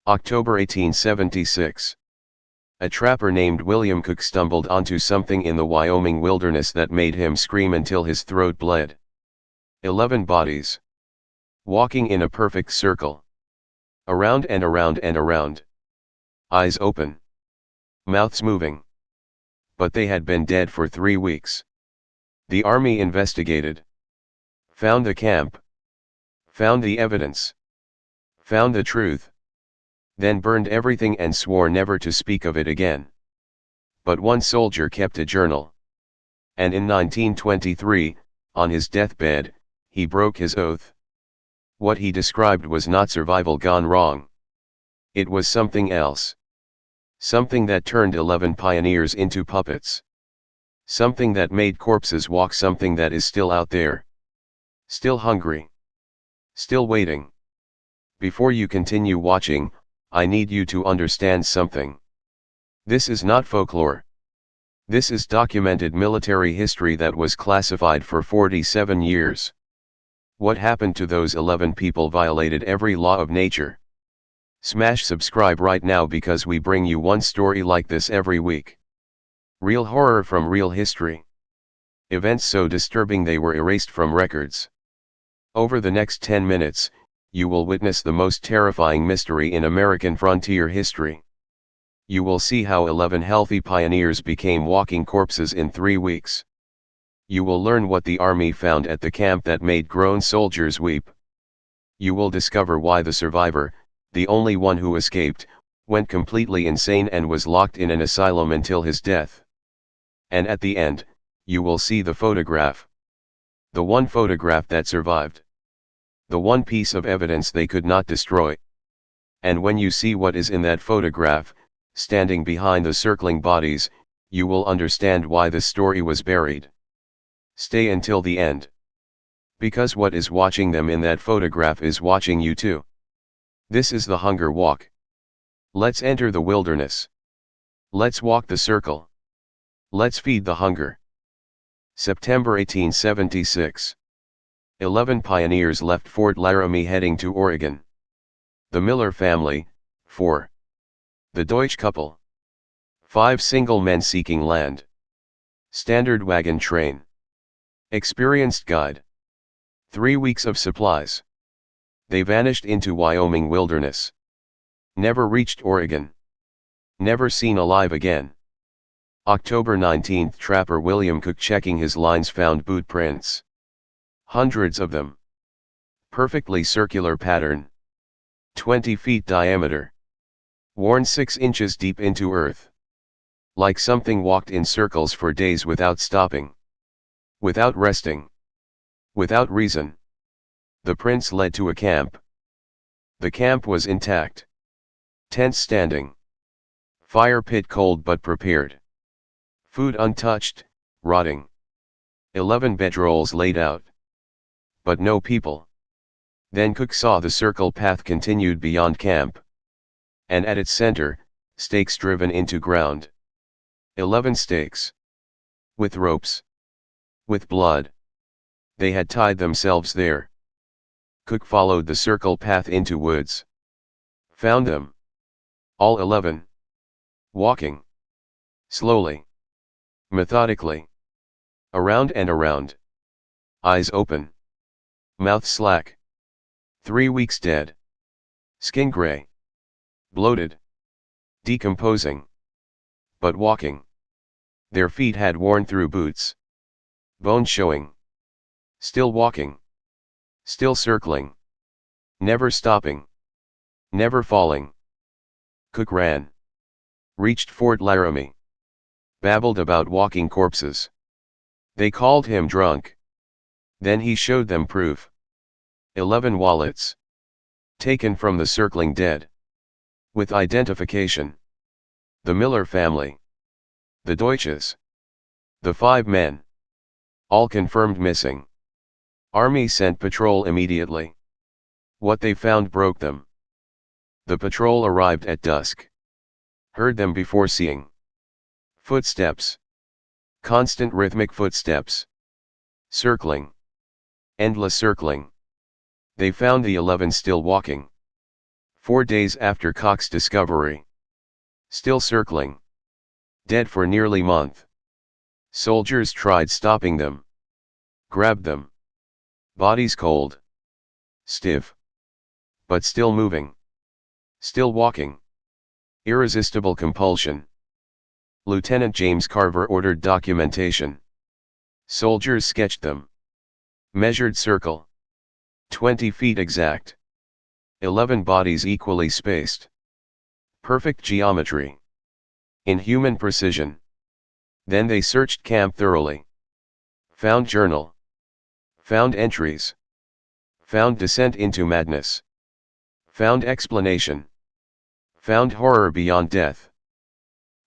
October 1876. A trapper named William Cook stumbled onto something in the Wyoming wilderness that made him scream until his throat bled. 11 bodies. Walking in a perfect circle. Around and around and around. Eyes open. Mouths moving. But they had been dead for 3 weeks. The army investigated. Found the camp. Found the evidence. Found the truth. Then burned everything and swore never to speak of it again. But one soldier kept a journal. And in 1923, on his deathbed, he broke his oath. What he described was not survival gone wrong. It was something else. Something that turned 11 pioneers into puppets. Something that made corpses walk, something that is still out there. Still hungry. Still waiting. Before you continue watching, I need you to understand something. This is not folklore. This is documented military history that was classified for 47 years. What happened to those 11 people violated every law of nature. Smash subscribe right now because we bring you one story like this every week. Real horror from real history. Events so disturbing they were erased from records. Over the next 10 minutes, you will witness the most terrifying mystery in American frontier history. You will see how 11 healthy pioneers became walking corpses in 3 weeks. You will learn what the army found at the camp that made grown soldiers weep. You will discover why the survivor, the only one who escaped, went completely insane and was locked in an asylum until his death. And at the end, you will see the photograph. The one photograph that survived. The one piece of evidence they could not destroy. And when you see what is in that photograph, standing behind the circling bodies, you will understand why the story was buried. Stay until the end. Because what is watching them in that photograph is watching you too. This is the hunger walk. Let's enter the wilderness. Let's walk the circle. Let's feed the hunger. September 1876. 11 pioneers left Fort Laramie heading to Oregon. The Miller family, 4. The Deutsch couple. 5 single men seeking land. Standard wagon train. Experienced guide. 3 weeks of supplies. They vanished into Wyoming wilderness. Never reached Oregon. Never seen alive again. October 19, trapper William Cook checking his lines found boot prints. Hundreds of them. Perfectly circular pattern. 20 feet diameter. Worn 6 inches deep into earth. Like something walked in circles for days without stopping. Without resting. Without reason. The prints led to a camp. The camp was intact. Tents standing. Fire pit cold but prepared. Food untouched, rotting. 11 bedrolls laid out. But no people. Then Cook saw the circle path continued beyond camp. And at its center, stakes driven into ground. 11 stakes. With ropes. With blood. They had tied themselves there. Cook followed the circle path into woods. Found them. All 11. Walking. Slowly. Methodically. Around and around. Eyes open. Mouth slack. 3 weeks dead. Skin gray. Bloated. Decomposing. But walking. Their feet had worn through boots. Bone showing. Still walking. Still circling. Never stopping. Never falling. Cook ran. Reached Fort Laramie. Babbled about walking corpses. They called him drunk. Then he showed them proof. 11 wallets. Taken from the circling dead. With identification. The Miller family. The Deutsches. The 5 men. All confirmed missing. Army sent patrol immediately. What they found broke them. The patrol arrived at dusk. Heard them before seeing. Footsteps. Constant rhythmic footsteps. Circling. Endless circling. They found the 11 still walking. 4 days after Cox's discovery. Still circling. Dead for nearly month. Soldiers tried stopping them. Grabbed them. Bodies cold. Stiff. But still moving. Still walking. Irresistible compulsion. Lieutenant James Carver ordered documentation. Soldiers sketched them. Measured circle. 20 feet exact. 11 bodies equally spaced. Perfect geometry. Inhuman precision. Then they searched camp thoroughly. Found journal. Found entries. Found descent into madness. Found explanation. Found horror beyond death.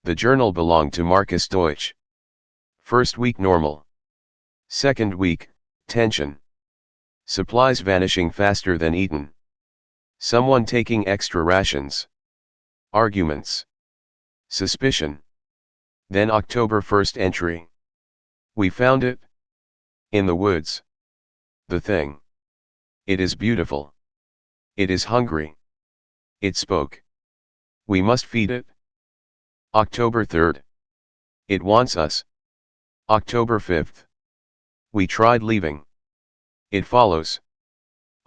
The journal belonged to Marcus Deutsch. First week normal. Second week, tension. Supplies vanishing faster than eaten. Someone taking extra rations. Arguments. Suspicion. Then October 1st entry. We found it. In the woods. The thing. It is beautiful. It is hungry. It spoke. We must feed it. October 3rd. It wants us. October 5th. We tried leaving. It follows.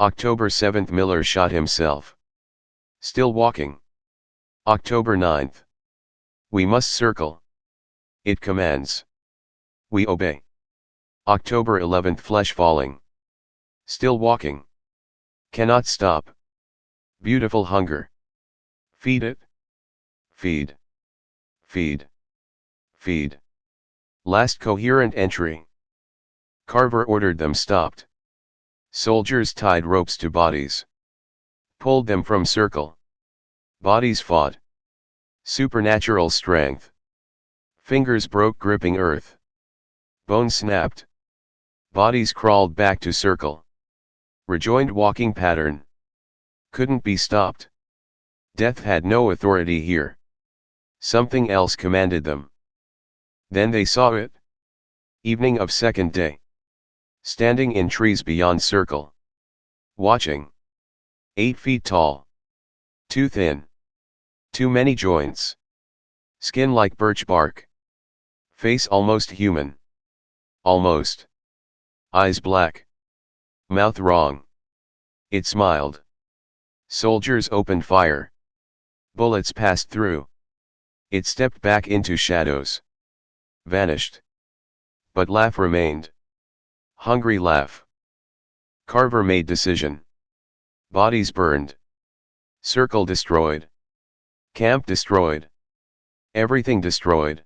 October 7th. Miller shot himself. Still walking. October 9th. We must circle. It commands. We obey. October 11th. Flesh falling. Still walking. Cannot stop. Beautiful hunger. Feed it. Feed. Feed. Feed. Last coherent entry. Carver ordered them stopped. Soldiers tied ropes to bodies. Pulled them from circle. Bodies fought. Supernatural strength. Fingers broke gripping earth. Bones snapped. Bodies crawled back to circle. Rejoined walking pattern. Couldn't be stopped. Death had no authority here. Something else commanded them. Then they saw it. Evening of second day. Standing in trees beyond circle. Watching. 8 feet tall. Too thin. Too many joints. Skin like birch bark. Face almost human. Almost. Eyes black. Mouth wrong. It smiled. Soldiers opened fire. Bullets passed through. It stepped back into shadows. Vanished. But laugh remained. Hungry laugh. Carver made decision. Bodies burned. Circle destroyed. Camp destroyed. Everything destroyed.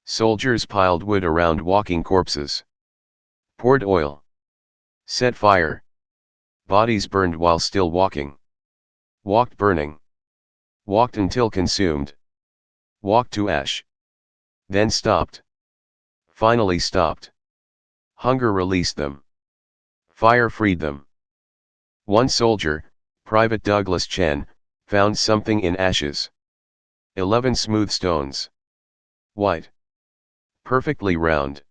Soldiers piled wood around walking corpses. Poured oil. Set fire. Bodies burned while still walking. Walked burning. Walked until consumed. Walked to ash. Then stopped. Finally stopped. Hunger released them. Fire freed them. One soldier, Private Douglas Chen, found something in ashes. 11 smooth stones. White. Perfectly round.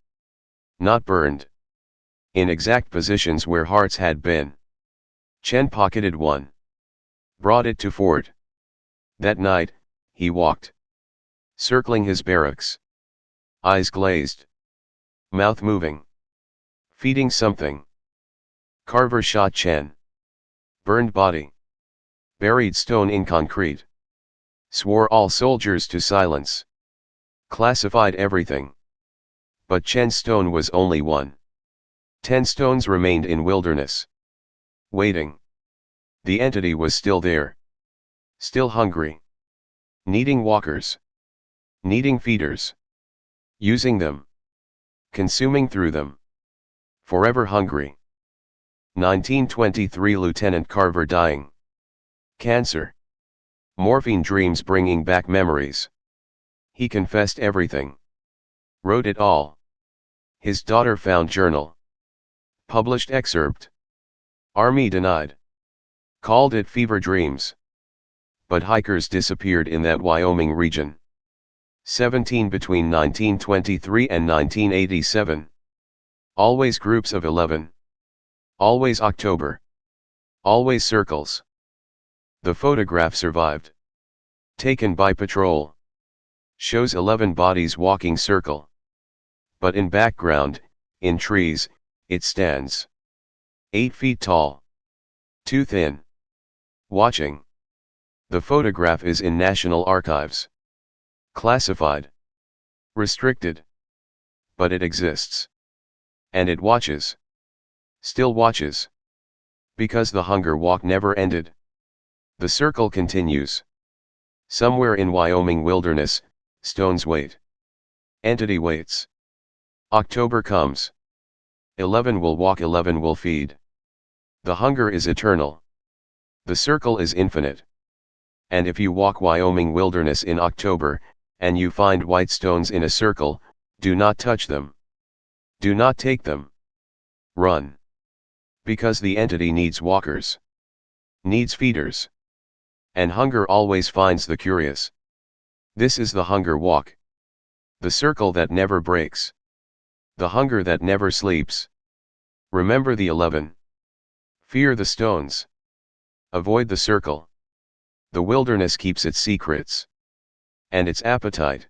Not burned. In exact positions where hearts had been. Chen pocketed one. Brought it to fort. That night, he walked. Circling his barracks. Eyes glazed. Mouth moving. Feeding something. Carver shot Chen. Burned body. Buried stone in concrete. Swore all soldiers to silence. Classified everything. But Chen's stone was only one. 10 stones remained in wilderness. Waiting. The entity was still there. Still hungry. Needing walkers. Needing feeders. Using them. Consuming through them. Forever hungry. 1923 Lieutenant Carver dying. Cancer. Morphine dreams bringing back memories. He confessed everything. Wrote it all. His daughter found journal. Published excerpt. Army denied. Called it fever dreams. But hikers disappeared in that Wyoming region. 17 between 1923 and 1987. Always groups of 11. Always October. Always circles. The photograph survived. Taken by patrol. Shows 11 bodies walking circle. But in background, in trees, it stands. 8 feet tall. Too thin. Watching. The photograph is in National Archives. Classified. Restricted. But it exists. And it watches. Still watches. Because the hunger walk never ended. The circle continues. Somewhere in Wyoming Wilderness, stones wait. Entity waits. October comes. 11 will walk, 11 will feed. The hunger is eternal. The circle is infinite. And if you walk Wyoming Wilderness in October, and you find white stones in a circle, do not touch them. Do not take them. Run. Because the entity needs walkers. Needs feeders. And hunger always finds the curious. This is the hunger walk. The circle that never breaks. The hunger that never sleeps. Remember the 11. Fear the stones. Avoid the circle. The wilderness keeps its secrets. And its appetite.